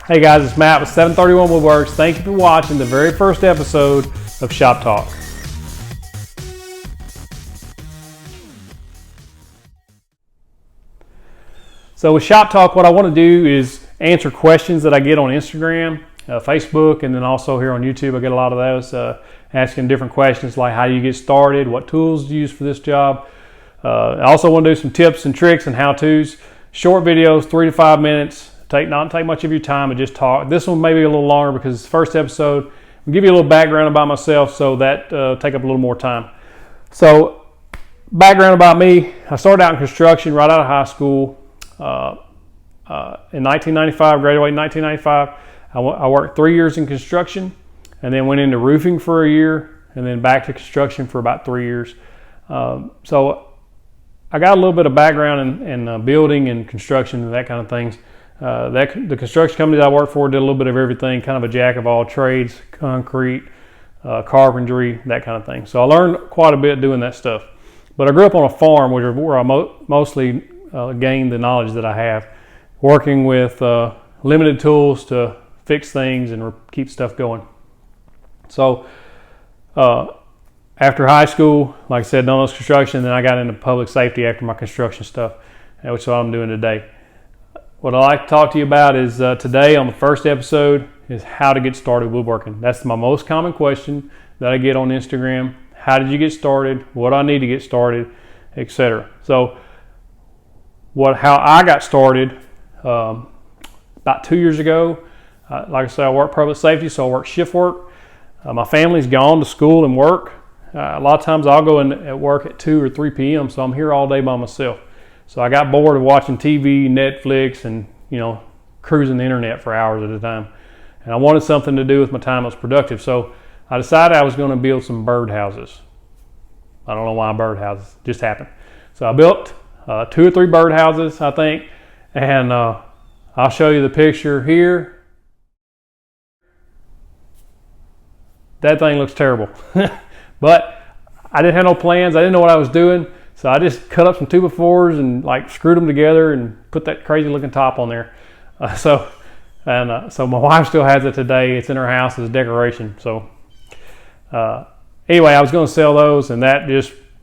Hey guys, it's Matt with 731 Woodworks. Thank you for watching the very first episode of Shop Talk. So with Shop Talk, what I want to do is answer questions that I get on Instagram, Facebook, and then also here on YouTube. I get a lot of those asking different questions like how do you get started, what tools do you use for this job. I also want to do some tips and tricks and how-tos. Short videos, 3 to 5 minutes. Not take much of your time and just talk. This one may be a little longer because it's the first episode. I'll give you a little background about myself, so that take up a little more time. So, background about me: I started out in construction right out of high school in 1995. Graduated in 1995. I worked 3 years in construction, and then went into roofing for a year, and then back to construction for about 3 years. So, I got a little bit of background in building and construction and that kind of things. The construction company that I worked for did a little bit of everything, kind of a jack of all trades, concrete, carpentry, that kind of thing. So I learned quite a bit doing that stuff. But I grew up on a farm, which is where I mostly gained the knowledge that I have, working with limited tools to fix things and keep stuff going. So after high school, like I said, done those construction, then I got into public safety after my construction stuff, which is what I'm doing today. What I'd like to talk to you about is today on the first episode is how to get started woodworking. That's my most common question that I get on Instagram. How did you get started? What do I need to get started? Etc. So how I got started about 2 years ago. Like I said, I work public safety, so I work shift work. My family's gone to school and work. A lot of times I'll go in at work at 2 or 3 p.m., so I'm here all day by myself. So I got bored of watching TV, Netflix, and cruising the internet for hours at a time. And I wanted something to do with my time that was productive. So I decided I was going to build some birdhouses. I don't know why birdhouses, just happened. So I built 2 or 3 birdhouses, I think. And I'll show you the picture here. That thing looks terrible. But I didn't have no plans. I didn't know what I was doing. So I just cut up some 2x4s and screwed them together and put that crazy looking top on there. So my wife still has it today. It's in her house as a decoration. So anyway, I was going to sell those, and that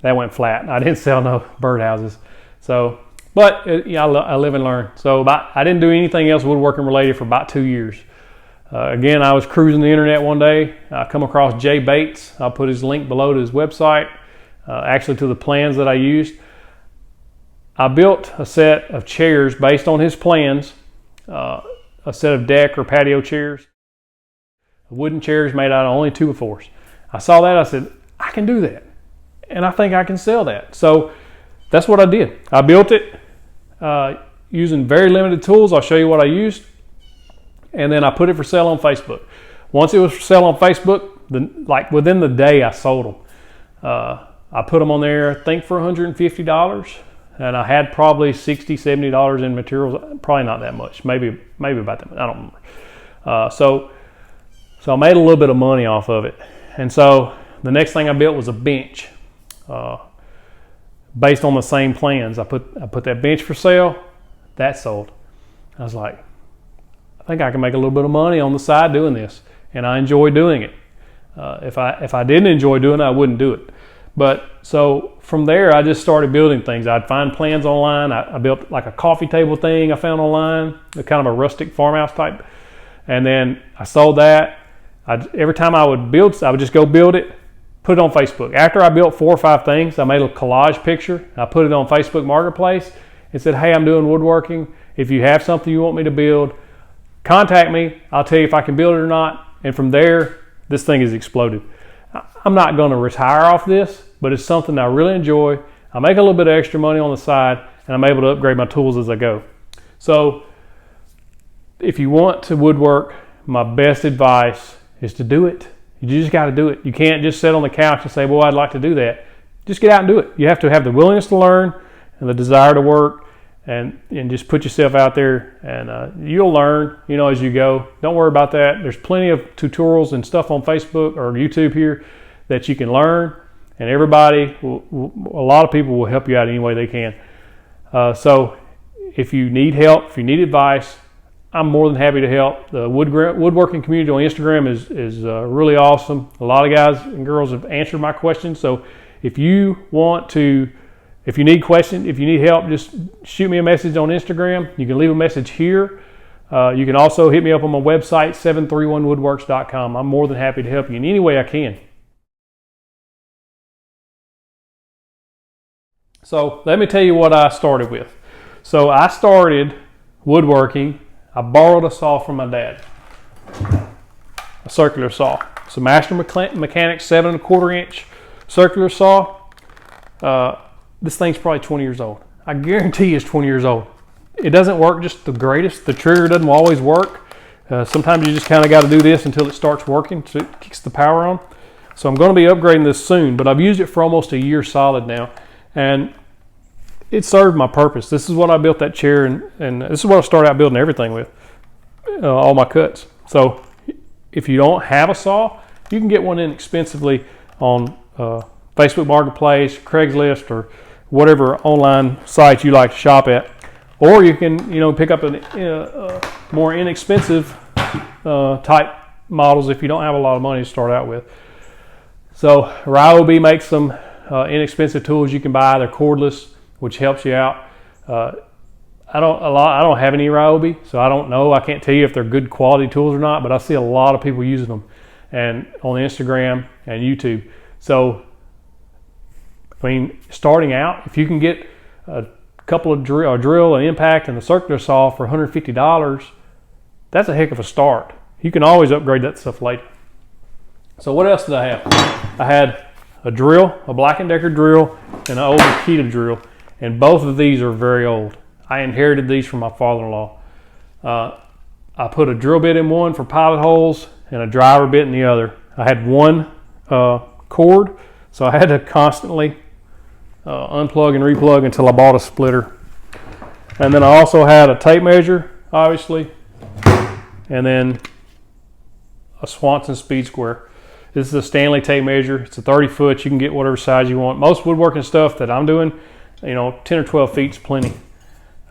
went flat. I didn't sell no birdhouses. So, but I live and learn. So I didn't do anything else woodworking related for about 2 years. Again, I was cruising the internet one day. I come across Jay Bates. I'll put his link below to his website. Actually to the plans that I used. I built a set of chairs based on his plans, a set of deck or patio chairs, wooden chairs made out of only 2x4s. I saw that, I said, I can do that, and I think I can sell that. So that's what I did. I built it using very limited tools. I'll show you what I used, and then I put it for sale on Facebook. Once it was for sale on Facebook, within the day I sold them. I put them on there, I think, for $150, and I had probably $60, $70 in materials. Probably not that much, maybe about that much. I don't remember. So I made a little bit of money off of it, and so the next thing I built was a bench, based on the same plans. I put that bench for sale. That sold. I was like, I think I can make a little bit of money on the side doing this, and I enjoy doing it. If I didn't enjoy doing it, I wouldn't do it. But so from there, I just started building things. I'd find plans online. I built like a coffee table thing I found online, kind of a rustic farmhouse type. And then I sold that. Every time I would build, I would just go build it, put it on Facebook. After I built 4 or 5 things, I made a collage picture. I put it on Facebook Marketplace and said, hey, I'm doing woodworking. If you have something you want me to build, contact me. I'll tell you if I can build it or not. And from there, this thing has exploded. I'm not going to retire off this, but it's something I really enjoy. I make a little bit of extra money on the side, and I'm able to upgrade my tools as I go. So if you want to woodwork, my best advice is to do it. You just got to do it. You can't just sit on the couch and say, well, I'd like to do that. Just get out and do it. You have to have the willingness to learn and the desire to work, and just put yourself out there, and you'll learn, as you go. Don't worry about that. There's plenty of tutorials and stuff on Facebook or YouTube here that you can learn, and a lot of people will help you out any way they can. So if you need help, if you need advice, I'm more than happy to help. The woodworking community on Instagram is really awesome. A lot of guys and girls have answered my questions. So if you need questions, if you need help, just shoot me a message on Instagram. You can leave a message here. You can also hit me up on my website, 731woodworks.com. I'm more than happy to help you in any way I can. So let me tell you what I started with. So I started woodworking. I borrowed a saw from my dad, a circular saw. It's a Master Mechanics 7 1/4 inch circular saw. This thing's probably 20 years old. I guarantee it's 20 years old. It doesn't work just the greatest. The trigger doesn't always work. Sometimes you just kind of got to do this until it starts working, so it kicks the power on. So I'm going to be upgrading this soon, but I've used it for almost a year solid now, and it served my purpose. This is what I built that chair, and this is what I started out building everything with, all my cuts. So if you don't have a saw, you can get one inexpensively on Facebook Marketplace, Craigslist, or whatever online site you like to shop at. Or you can, pick up a more inexpensive type models if you don't have a lot of money to start out with. So Ryobi makes some inexpensive tools you can buy. They're cordless, which helps you out. I don't have any Ryobi, so I don't know. I can't tell you if they're good quality tools or not, but I see a lot of people using them, and on Instagram and YouTube. So, starting out, if you can get a couple of drill, an impact, and a circular saw for $150, that's a heck of a start. You can always upgrade that stuff later. So what else did I have? I had a drill, a Black & Decker drill, and an old Makita drill, and both of these are very old. I inherited these from my father-in-law. I put a drill bit in one for pilot holes and a driver bit in the other. I had one cord, so I had to constantly unplug and replug until I bought a splitter. And then I also had a tape measure, obviously, and then a Swanson Speed Square. This is a Stanley tape measure. It's a 30 foot. You can get whatever size you want. Most woodworking stuff that I'm doing, 10 or 12 feet is plenty.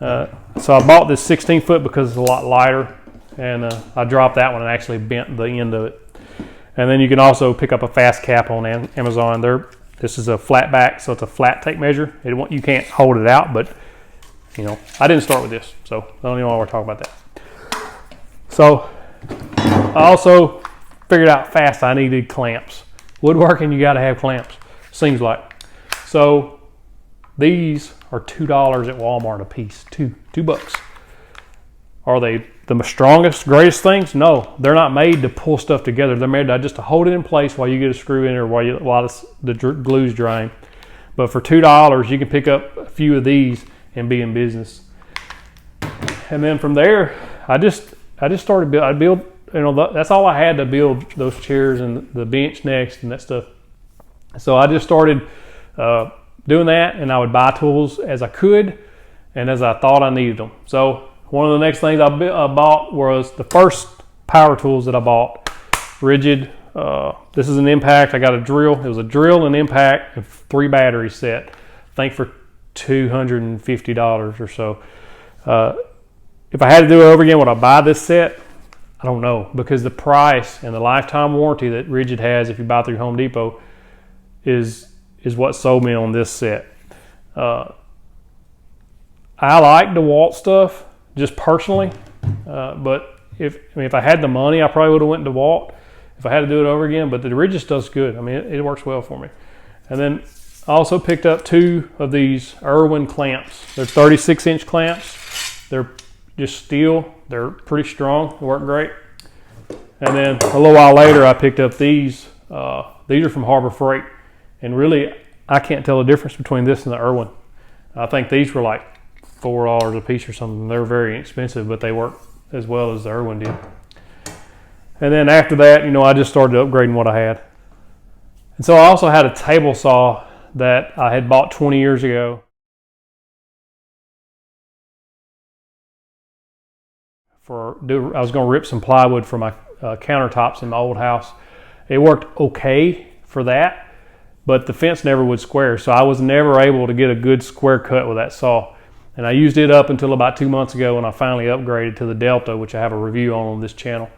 So I bought this 16 foot because it's a lot lighter, and I dropped that one and actually bent the end of it. And then you can also pick up a fast cap on Amazon. This is a flat back, so it's a flat tape measure. You can't hold it out, but I didn't start with this, so I don't even want to talk about that. So I also figured out fast I needed clamps. Woodworking, you got to have clamps, seems like. So these are $2 at Walmart a piece, $2. Are they the strongest, greatest things? No, they're not made to pull stuff together. They're made just to hold it in place while you get a screw in or while the glue's drying. But for $2, you can pick up a few of these and be in business. And then from there, I just started build. That's all I had to build those chairs and the bench next and that stuff. So I just started doing that, and I would buy tools as I could and as I thought I needed them. So one of the next things I bought was the first power tools that I bought. Rigid. This is an impact. I got a drill. It was a drill, an impact, and 3 battery set. I think for $250 or so. If I had to do it over again, would I buy this set? I don't know, because the price and the lifetime warranty that Rigid has if you buy through Home Depot is what sold me on this set. I like DeWalt stuff, just personally, but if I had the money, I probably would have went DeWalt if I had to do it over again. But the Rigid stuff's good. It works well for me. And then I also picked up 2 of these Irwin clamps. They're 36-inch clamps. They're just steel. They're pretty strong. They work great. And then a little while later, I picked up these. These are from Harbor Freight, and really, I can't tell the difference between this and the Irwin. I think these were like $4 a piece or something. They're very expensive, but they work as well as the Irwin did. And then after that, I just started upgrading what I had. And so I also had a table saw that I had bought 20 years ago. I was going to rip some plywood for my countertops in my old house. It worked okay for that, but the fence never would square, so I was never able to get a good square cut with that saw. And I used it up until about 2 months ago when I finally upgraded to the Delta, which I have a review on this channel.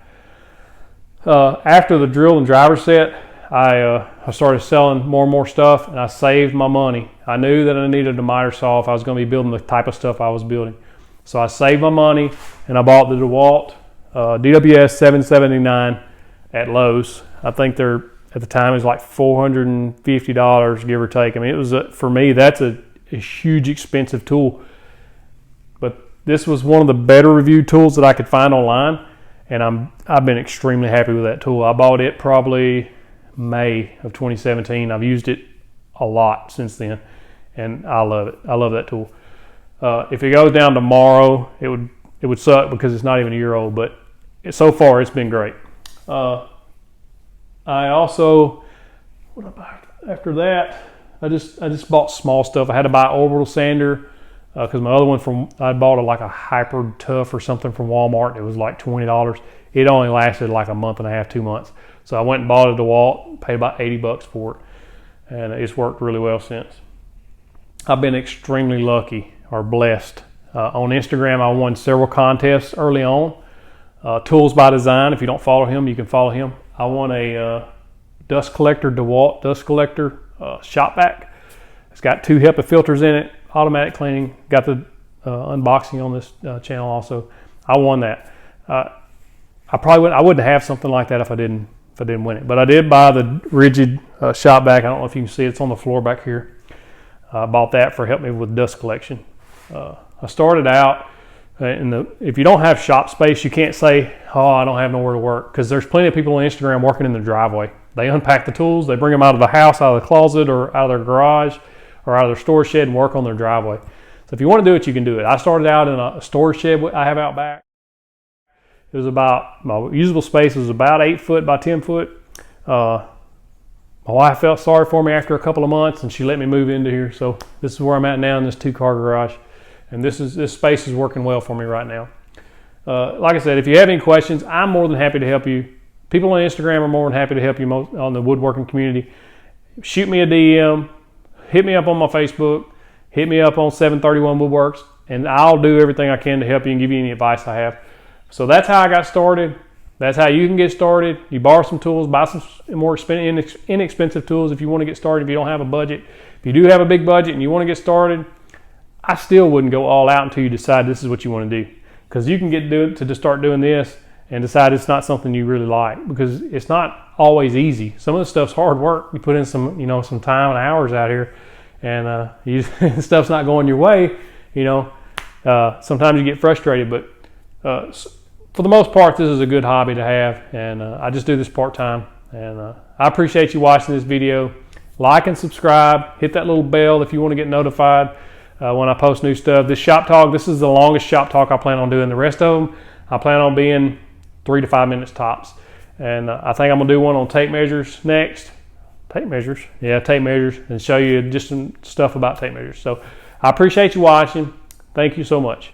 After the drill and driver set, I started selling more and more stuff, and I saved my money. I knew that I needed a miter saw if I was going to be building the type of stuff I was building. So I saved my money, and I bought the DeWalt DWS 779 at Lowe's. I think they're, at the time, it was like $450, give or take. I mean, it was, for me, that's a huge expensive tool. But this was one of the better reviewed tools that I could find online, and I've been extremely happy with that tool. I bought it probably May of 2017. I've used it a lot since then, and I love it. I love that tool. If it goes down tomorrow, it would suck because it's not even a year old, but so far it's been great. I also, after that, I just bought small stuff. I had to buy an orbital sander because my other one I bought like a Hyper Tough or something from Walmart. It was like $20. It only lasted like a month and a half, 2 months. So I went and bought a DeWalt, paid about $80 for it, and it's worked really well since. I've been extremely lucky or blessed. On Instagram, I won several contests early on. Tools by Design, if you don't follow him, you can follow him. I won a dust collector, DeWalt dust collector shop vac. It's got 2 HEPA filters in it, automatic cleaning. Got the unboxing on this channel also. I won that. I wouldn't have something like that if I didn't win it. But I did buy the rigid shop vac. I don't know if you can see it. It's on the floor back here. I bought that for help me with dust collection. I started out if you don't have shop space, you can't say, oh, I don't have nowhere to work, because there's plenty of people on Instagram working in their driveway. They unpack the tools, they bring them out of the house, out of the closet, or out of their garage, or out of their storage shed and work on their driveway. So if you want to do it, you can do it. I started out in a storage shed I have out back. It was about, my usable space was about 8 foot by 10 foot. My wife felt sorry for me after a couple of months, and she let me move into here. So this is where I'm at now, in this 2-car garage. And this space is working well for me right now. Like I said, if you have any questions, I'm more than happy to help you. People on Instagram are more than happy to help you on the woodworking community. Shoot me a DM, hit me up on my Facebook, hit me up on 731 Woodworks, and I'll do everything I can to help you and give you any advice I have. So that's how I got started. That's how you can get started. You borrow some tools, buy some more inexpensive tools if you want to get started, if you don't have a budget. If you do have a big budget and you want to get started, I still wouldn't go all out until you decide this is what you want to do. Because you can to start doing this and decide it's not something you really like, because it's not always easy. Some of the stuff's hard work. You put in some time and hours out here, and stuff's not going your way. Sometimes you get frustrated, but for the most part, this is a good hobby to have, and I just do this part-time. And I appreciate you watching this video. Like and subscribe. Hit that little bell if you want to get notified when I post new stuff. This shop talk, this is the longest shop talk I plan on doing. The rest of them, I plan on being 3 to 5 minutes tops. And I think I'm going to do one on tape measures next. Tape measures? Yeah, tape measures, and show you just some stuff about tape measures. So I appreciate you watching. Thank you so much.